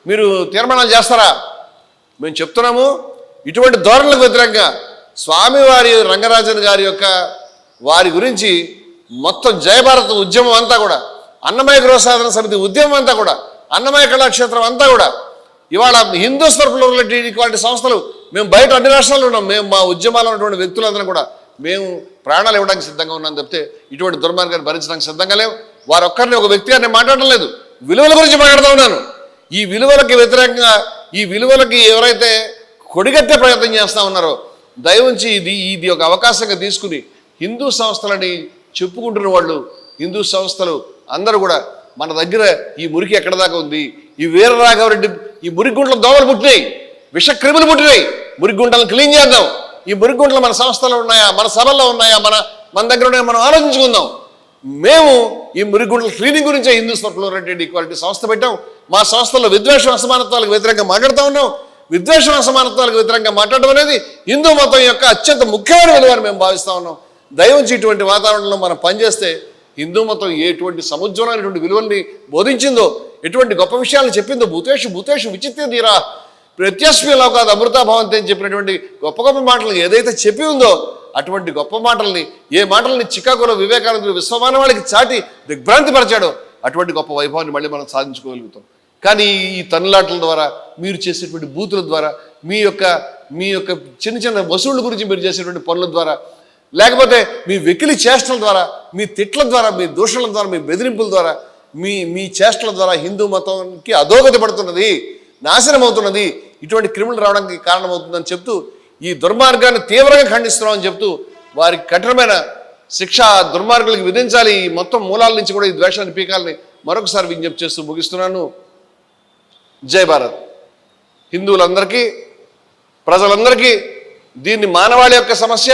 S1: మీరు తీర్మానాలు చేస్తారా? మేము చెప్తున్నాము, ఇటువంటి ధోరణులకు వ్యతిరేకంగా స్వామివారి రంగరాజన్ గారి యొక్క వారి గురించి మొత్తం జయభారత ఉద్యమం అంతా కూడా, అన్నమయ్య గృహ సాధన సమితి ఉద్యమం అంతా కూడా, అన్నమయ్య కళాక్షేత్రం అంతా కూడా, ఇవాళ హిందూ స్వరూపులటీ ఈక్వాలిటీ సంస్థలు, మేము బయట అన్ని రాష్ట్రాల్లో ఉన్నాం, మేము మా ఉద్యమాలు ఉన్నటువంటి వ్యక్తులందరం కూడా మేము ప్రాణాలు ఇవ్వడానికి సిద్ధంగా ఉన్నాం తప్పితే ఇటువంటి దుర్మార్గాన్ని భరించడానికి సిద్ధంగా లేవు. వారొక్కరిని ఒక వ్యక్తిగా నేను మాట్లాడడం లేదు, విలువల గురించి మాట్లాడుతూ ఉన్నాను. ఈ విలువలకి వ్యతిరేకంగా, ఈ విలువలకి ఎవరైతే కొడిగట్టే ప్రయత్నం చేస్తూ ఉన్నారో దయవుంచి ఇది ఒక అవకాశంగా తీసుకుని హిందూ సంస్థలని చెప్పుకుంటున్న వాళ్ళు, హిందూ సంస్థలు అందరూ కూడా మన దగ్గర ఈ మురికి ఎక్కడ దాకా ఉంది, ఈ వీరరాఘవరెడ్డి ఈ మురిగుంటల దోమలు పుట్టినాయి, విషక్రిములు పుట్టినాయి, మురిగుంటలను క్లీన్ చేద్దాం. ఈ మురిగుంటలు మన సంస్థలో ఉన్నాయా, మన సభల్లో ఉన్నాయా, మన దగ్గర ఉన్నాయా, మనం ఆలోచించుకుందాం. మేము ఈ మురిగుంటల క్లీనింగ్ గురించే హిందూ స్వరూపులటీ ఈక్వాలిటీ సంస్థ పెట్టాం. మా సంస్థలో విద్వేషం అసమానత్వాలకు వ్యతిరేకంగా మాట్లాడుతూ ఉన్నాం. విద్వేషం అసమానత్వాలకు వ్యతిరేకంగా మాట్లాడడం అనేది హిందూ మతం యొక్క అత్యంత ముఖ్యమైన విలువని మేము భావిస్తూ ఉన్నాం. దయవుంచి ఇటువంటి వాతావరణంలో మనం పనిచేస్తే హిందూ మతం ఎటువంటి సముజ్వలమైనటువంటి విలువల్ని బోధించిందో, ఎటువంటి గొప్ప విషయాలను చెప్పిందో, భూతేషు విచిత్ర తీరా ప్రత్యస్మిలో కాదు అమృతాభావంతి అని చెప్పినటువంటి గొప్ప గొప్ప మాటలు ఏదైతే చెప్పి ఉందో అటువంటి గొప్ప మాటల్ని, ఏ మాటల్ని చికాగోలో వివేకానందుడు విశ్వమానవాళికి చాటి దిగ్భ్రాంతిపరిచాడో అటువంటి గొప్ప వైభవాన్ని మళ్ళీ మనం సాధించుకోగలుగుతాం. కానీ ఈ తన్నులాటల ద్వారా, మీరు చేసేటువంటి బూతుల ద్వారా, మీ యొక్క చిన్న చిన్న వసూళ్ళ గురించి మీరు చేసేటువంటి పనుల ద్వారా, లేకపోతే మీ వెకిలి చేష్టల ద్వారా, మీ తిట్ల ద్వారా, మీ దూషణల ద్వారా, మీ బెదిరింపుల ద్వారా, మీ చేష్టల ద్వారా హిందూ మతానికి అధోగతి పడుతున్నది, నాశనం అవుతున్నది, ఇటువంటి క్రిమినల్ రావడానికి కారణమవుతుందని చెప్తూ ఈ దుర్మార్గాన్ని తీవ్రంగా ఖండిస్తున్నామని చెప్తూ వారికి కఠినమైన శిక్ష దుర్మార్గులకు విధించాలి. ఈ మొత్తం మూలాల నుంచి కూడా ఈ ద్వేషాన్ని పీకాలని మరొకసారి విజ్ఞప్తి చేస్తూ ముగిస్తున్నాను. జై భారత్. హిందువులందరికీ, ప్రజలందరికీ దీన్ని మానవాళి యొక్క సమస్య,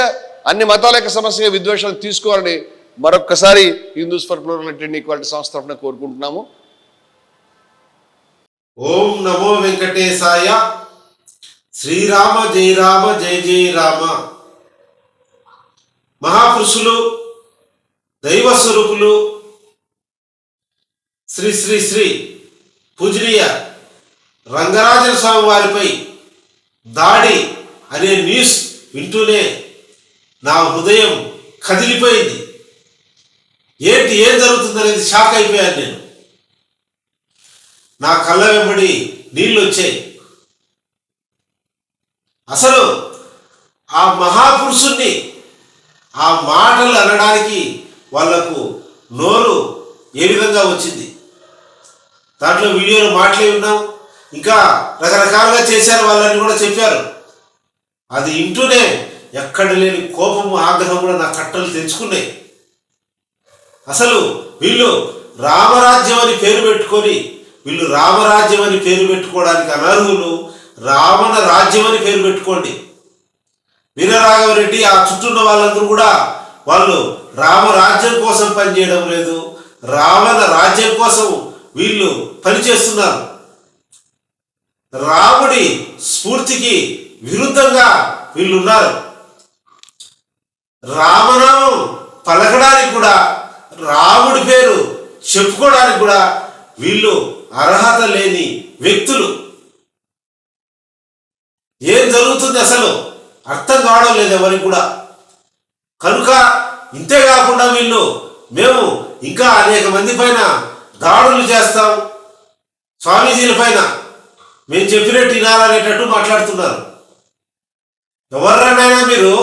S1: అన్ని మతాల యొక్క సమస్య, విద్వేషాన్ని తీసుకోవాలని మరొక్కసారి హిందూస్ ఫర్ ప్లూరలిటీ ఈక్వాలిటీ సంస్థ తరఫున కోరుకుంటున్నాము.
S2: ఓం నమో వెంకటేశాయ. శ్రీరామ జయ రామ జయ జయ రామ. మహాపురుషులు, దైవ స్వరూపులు, శ్రీ శ్రీ శ్రీ పూజనీయ రంగరాజన స్వామి వారిపై దాడి అనే న్యూస్ వింటూనే నా హృదయం కదిలిపోయింది. ఏం జరుగుతుందనేది షాక్ అయిపోయాను నేను. నా కళ్ళ వెంబడి నీళ్ళు వచ్చాయి. అసలు ఆ మహాపురుషుణ్ణి ఆ మాటలు అనడానికి వాళ్లకు నోరు ఏ విధంగా వచ్చింది? దాంట్లో వీడియోలు మాటలే ఉన్నాం, ఇంకా రకరకాలుగా చేశారు, వాళ్ళని కూడా చెప్పారు. అది ఇంటూనే ఎక్కడ లేని కోపము, ఆగ్రహం కూడా నా కట్టలు తెంచుకున్నాయి. అసలు వీళ్ళు రామరాజ్యం అని పేరు పెట్టుకొని, వీళ్ళు రామరాజ్యం అని పేరు పెట్టుకోవడానికి అనర్హులు. రావణ రాజ్యం అని పేరు పెట్టుకోండి. వీరరాఘవరెడ్డి ఆ చుట్టూ ఉన్న వాళ్ళందరూ కూడా వాళ్ళు రామరాజ్యం కోసం పనిచేయడం లేదు, రావణ రాజ్యం కోసం వీళ్ళు పనిచేస్తున్నారు. రాముడి స్ఫూర్తికి విరుద్ధంగా వీళ్ళున్నారు. రామనామం పలకడానికి కూడా, రాముడి పేరు చెప్పుకోవడానికి కూడా వీళ్ళు అర్హత లేని వ్యక్తులు. ఏం జరుగుతుంది అసలు అర్థం కావడం లేదు ఎవరికి కూడా. కనుక ఇంతేకాకుండా వీళ్ళు మేము ఇంకా అనేక మంది పైన దాడులు చేస్తాం, స్వామీజీల పైన మేము చెప్పినట్టు వినాలనేటట్టు మాట్లాడుతున్నారు. ఎవరినైనా మీరు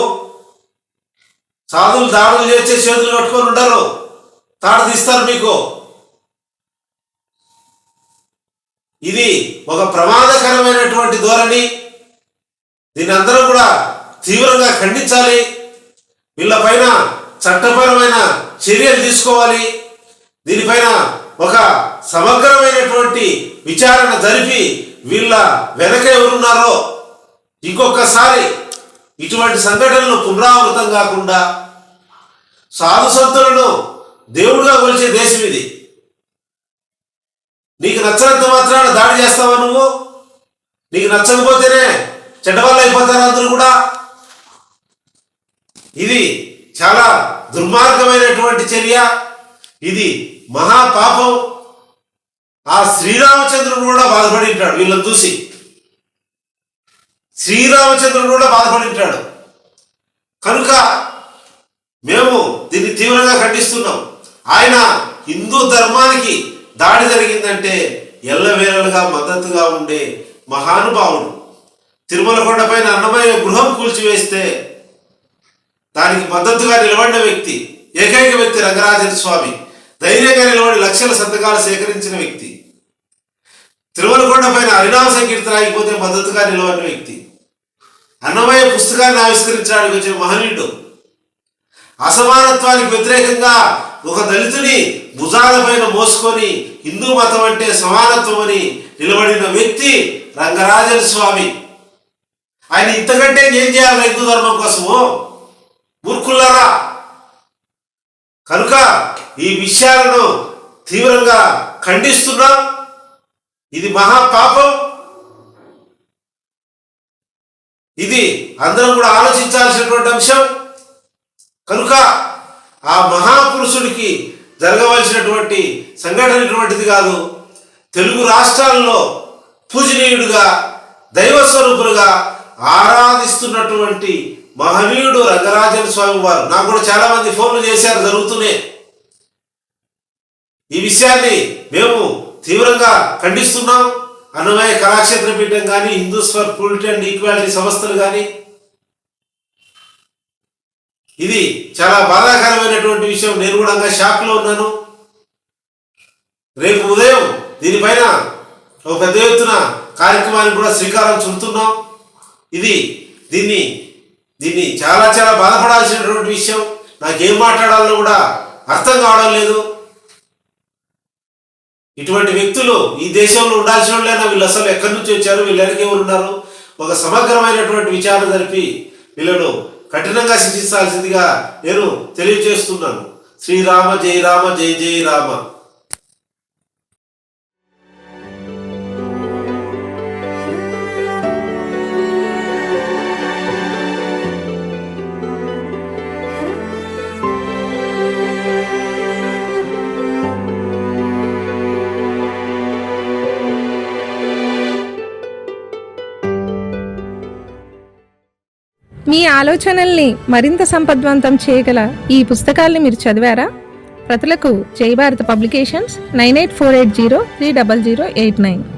S2: సాధువులు దాడులు చేసే చేతులు కట్టుకొని ఉండరు, తాడు తీస్తారు మీకు. ఇది ఒక ప్రమాదకరమైనటువంటి ధోరణి. దీన్ని అందరూ కూడా తీవ్రంగా ఖండించాలి. వీళ్ళపైన చట్టపరమైన చర్యలు తీసుకోవాలి. దీనిపైన ఒక సమగ్రమైనటువంటి విచారణ జరిపి వీళ్ళ వెనక ఎవరున్నారో ఇంకొకసారి ఇటువంటి సంఘటనలు పునరావృతం కాకుండా, సాధు సంతులను దేవుడిగా కొలిచే దేశం ఇది. నీకు నచ్చనంత మాత్రాన దాడి చేస్తావా నువ్వు? నీకు నచ్చకపోతేనే చెడ్డవాళ్ళు అయిపోతారు అందరూ కూడా. ఇది చాలా దుర్మార్గమైనటువంటి చర్య. ఇది మహాపాపం. ఆ శ్రీరామచంద్రుడు కూడా బాధపడి ఉంటాడు వీళ్ళని చూసి. శ్రీరామచంద్రుడు కూడా బాధపడి ఉంటాడు. కనుక మేము దీన్ని తీవ్రంగా ఖండిస్తున్నాం. ఆయన హిందూ ధర్మానికి దాడి జరిగిందంటే ఎల్లవేళలుగా మద్దతుగా ఉండే మహానుభావుడు. తిరుమల కొండపైన అన్నమయ్య గృహం కూల్చివేస్తే దానికి మద్దతుగా నిలబడిన వ్యక్తి, ఏకైక వ్యక్తి రంగరాజన్ స్వామి. ధైర్యంగా నిలబడి లక్షల సంతకాలు సేకరించిన వ్యక్తి. తిరుమల కొండపైన హరినామ సంకీర్తన ఆగిపోతే మద్దతుగా నిలబడిన వ్యక్తి. అన్నమయ్య పుస్తకాన్ని ఆవిష్కరించడానికి వచ్చిన మహనీయుడు. అసమానత్వానికి వ్యతిరేకంగా ఒక దళితుని భుజాలపైన మోసుకొని హిందూ మతం అంటే సమానత్వం అని నిలబడిన వ్యక్తి రంగరాజన్ స్వామి. ఆయన ఇంతకంటే ఏం చేయాలి హిందూ ధర్మం కోసము? మూర్ఖులారా! కనుక ఈ విషయాలను తీవ్రంగా ఖండిస్తున్నాం. ఇది మహాపాపం. ఇది అందరం కూడా ఆలోచించాల్సినటువంటి అంశం. కనుక ఆ మహాపురుషుడికి జరగవలసినటువంటి సంఘటన ఇటువంటిది కాదు. తెలుగు రాష్ట్రాల్లో పూజనీయుడుగా, దైవస్వరూపులుగా ఆరాధిస్తున్నటువంటి మహనీయుడు రంగరాజన్ స్వామి వారు. నాకు కూడా చాలా మంది ఫోన్లు చేశారు, జరుగుతూనే. ఈ విషయాన్ని మేము తీవ్రంగా ఖండిస్తున్నాం. అన్నమయ్య కళాక్షేత్ర పీఠం కానీ, Hindus for purity and equality సంస్థలు కానీ, ఇది చాలా బాధాకరమైనటువంటి విషయం. నేను కూడా షాక్లో ఉన్నాను. రేపు ఉదయం దీనిపైన ఒక పెద్ద ఎత్తున కార్యక్రమానికి కూడా శ్రీకారం చుడుతున్నాం. దీన్ని చాలా చాలా బాధపడాల్సినటువంటి విషయం. నాకేం మాట్లాడాలో కూడా అర్థం కావడం లేదు. ఇటువంటి వ్యక్తులు ఈ దేశంలో ఉండాల్సిన వాళ్ళైనా వీళ్ళు అసలు ఎక్కడి నుంచి వచ్చారు, వీళ్ళు వెనక ఎవరు ఉన్నారు? ఒక సమగ్రమైనటువంటి విచారణ జరిపి వీళ్ళను కఠినంగా శిక్షించాల్సిందిగా నేను తెలియజేస్తున్నాను. శ్రీరామ జయ రామ జయ జయ రామ.
S3: మీ ఆలోచనల్ని మరింత సంపద్వంతం చేయగల ఈ పుస్తకాల్ని మీరు చదివారా? ప్రతులకు జై భారత పబ్లికేషన్స్ 9848030089.